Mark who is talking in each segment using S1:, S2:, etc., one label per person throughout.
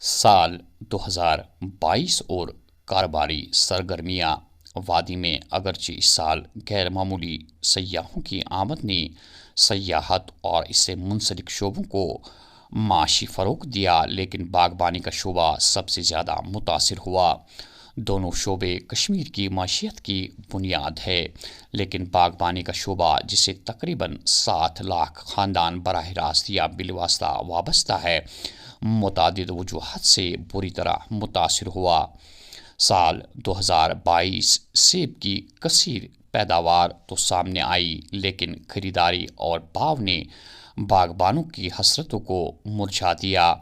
S1: سال 2022 اور کاروباری سرگرمیاں وادی میں اگرچہ اس سال غیر معمولی سیاحوں کی آمد نے سیاحت اور اس سے منسلک شعبوں کو معاشی فروغ دیا، لیکن باغبانی کا شعبہ سب سے زیادہ متاثر ہوا۔ دونوں شعبے کشمیر کی معیشت کی بنیاد ہے، لیکن باغبانی کا شعبہ، جسے تقریباً 7 لاکھ خاندان براہ راست یا بالواسطہ وابستہ ہے، متعدد وجوہات سے بری طرح متاثر ہوا۔ سال 2022 سیب کی کثیر پیداوار تو سامنے آئی، لیکن خریداری اور بھاؤ نے باغبانوں کی حسرتوں کو مرجھا دیا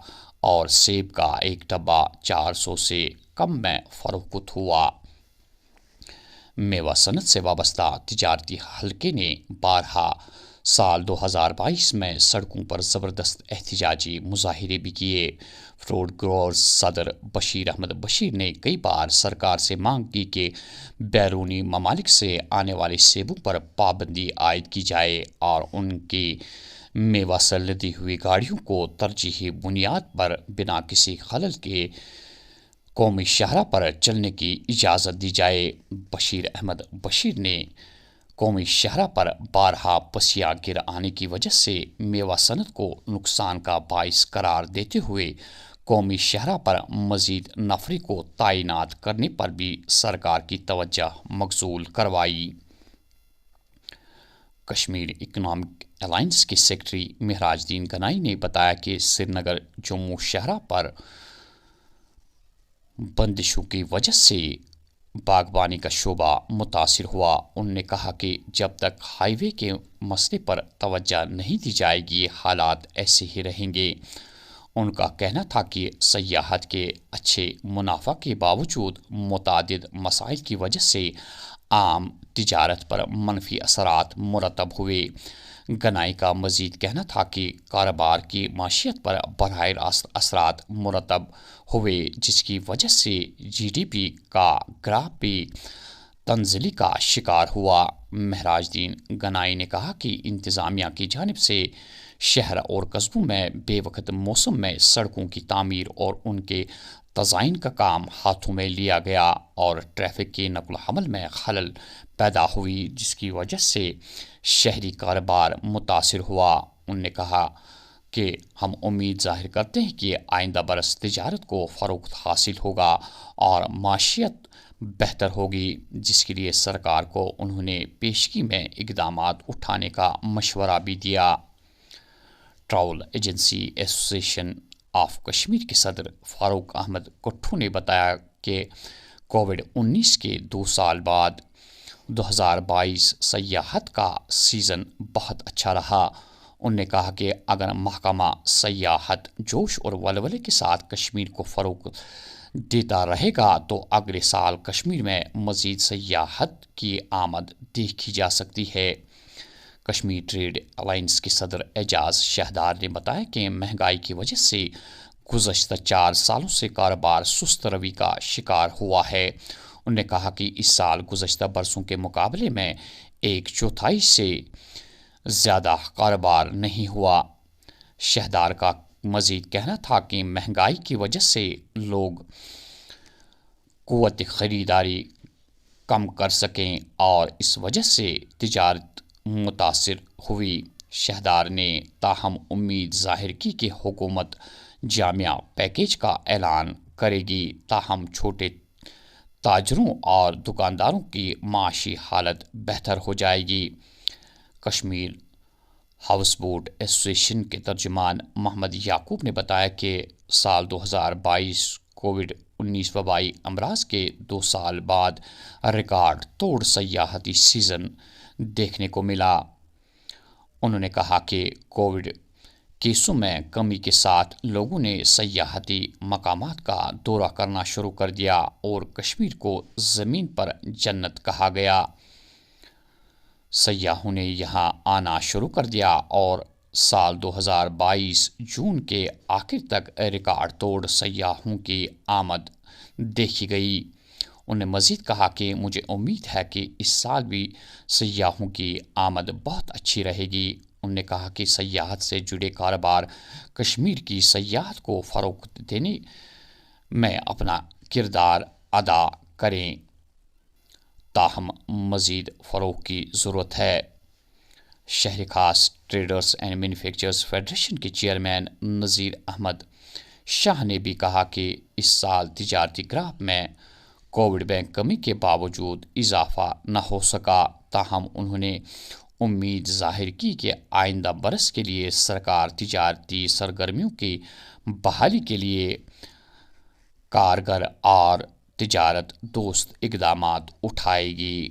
S1: اور سیب کا ایک ڈبہ 400 سے کم میں فروخت ہوا۔ میوہ صنعت سے وابستہ تجارتی حلقے نے بارہا سال 2022 میں سڑکوں پر زبردست احتجاجی مظاہرے بھی کیے۔ فروٹ گروورز صدر بشیر احمد بشیر نے کئی بار سرکار سے مانگ کی کہ بیرونی ممالک سے آنے والے سیبوں پر پابندی عائد کی جائے اور ان کی میوہ سے لدی ہوئی گاڑیوں کو ترجیحی بنیاد پر بنا کسی خلل کے قومی شاہراہ پر چلنے کی اجازت دی جائے۔ بشیر احمد بشیر نے قومی شاہراہ پر بارہا پسیاں گر آنے کی وجہ سے میوہ صنعت کو نقصان کا باعث قرار دیتے ہوئے قومی شاہراہ پر مزید نفری کو تعینات کرنے پر بھی سرکار کی توجہ مبذول کروائی۔ کشمیر اکنامک الائنس کے سیکرٹری مہراج الدین گنائی نے بتایا کہ سری نگر جموں شاہراہ پر بندشوں کی وجہ سے باغبانی کا شعبہ متاثر ہوا۔ انہوں نے کہا کہ جب تک ہائی وے کے مسئلے پر توجہ نہیں دی جائے گی، حالات ایسے ہی رہیں گے۔ ان کا کہنا تھا کہ سیاحت کے اچھے منافع کے باوجود متعدد مسائل کی وجہ سے عام تجارت پر منفی اثرات مرتب ہوئے۔ گنائی کا مزید کہنا تھا کہ کاروبار کی معیشت پر براہ راست اثرات مرتب ہوئے، جس کی وجہ سے جی ڈی پی کا گراف بھی تنزلی کا شکار ہوا۔ مہراج الدین گنائی نے کہا کہ انتظامیہ کی جانب سے شہر اور قصبوں میں بے وقت موسم میں سڑکوں کی تعمیر اور ان کے تزئین کا کام ہاتھوں میں لیا گیا اور ٹریفک کے نقل و حمل میں خلل پیدا ہوئی، جس کی وجہ سے شہری کاروبار متاثر ہوا۔ انہوں نے کہا کہ ہم امید ظاہر کرتے ہیں کہ آئندہ برس تجارت کو فروغ حاصل ہوگا اور معیشت بہتر ہوگی، جس کے لیے سرکار کو انہوں نے پیشگی میں اقدامات اٹھانے کا مشورہ بھی دیا۔ ٹریول ایجنسی ایسوسی ایشن آف کشمیر کے صدر فاروق احمد کٹھو نے بتایا کہ کووڈ-19 کے 2 سال بعد 2022 سیاحت کا سیزن بہت اچھا رہا۔ انہوں نے کہا کہ اگر محکمہ سیاحت جوش اور ولولے کے ساتھ کشمیر کو فروغ دیتا رہے گا تو اگلے سال کشمیر میں مزید سیاحت کی آمد دیکھی جا سکتی ہے۔ کشمیر ٹریڈ الائنس کے صدر اعجاز شہدار نے بتایا کہ مہنگائی کی وجہ سے گزشتہ 4 سالوں سے کاروبار سست روی کا شکار ہوا ہے۔ انہوں نے کہا کہ اس سال گزشتہ برسوں کے مقابلے میں 1/4 سے زیادہ کاروبار نہیں ہوا۔ شہدار کا مزید کہنا تھا کہ مہنگائی کی وجہ سے لوگ قوت خریداری کم کر سکیں اور اس وجہ سے تجارت متاثر ہوئی۔ شہدار نے تاہم امید ظاہر کی کہ حکومت جامع پیکیج کا اعلان کرے گی تاہم چھوٹے تاجروں اور دکانداروں کی معاشی حالت بہتر ہو جائے گی۔ کشمیر ہاؤس بوٹ ایسوسی ایشن کے ترجمان محمد یعقوب نے بتایا کہ سال 2022 کووڈ-19 وبائی امراض کے 2 سال بعد ریکارڈ توڑ سیاحتی سیزن دیکھنے کو ملا۔ انہوں نے کہا کہ کووڈ کیسوں میں کمی کے ساتھ لوگوں نے سیاحتی مقامات کا دورہ کرنا شروع کر دیا اور کشمیر کو زمین پر جنت کہا گیا۔ سیاحوں نے یہاں آنا شروع کر دیا اور سال 2022 جون کے آخر تک ریکارڈ توڑ سیاحوں کی آمد دیکھی گئی۔ انہوں نے مزید کہا کہ مجھے امید ہے کہ اس سال بھی سیاحوں کی آمد بہت اچھی رہے گی انہوں نے کہا کہ سیاحت سے جڑے کاروبار کشمیر کی سیاحت کو فروغ دینے میں اپنا کردار ادا کریں، تاہم مزید فروغ کی ضرورت ہے۔ شہر خاص ٹریڈرز اینڈ مینوفیکچررز فیڈریشن کے چیئرمین نذیر احمد شاہ نے بھی کہا کہ اس سال تجارتی گراف میں کووڈ بینک کمی کے باوجود اضافہ نہ ہو سکا، تاہم انہوں نے امید ظاہر کی کہ آئندہ برس کے لیے سرکار تجارتی سرگرمیوں کی بحالی کے لیے کارگر اور تجارت دوست اقدامات اٹھائے گی۔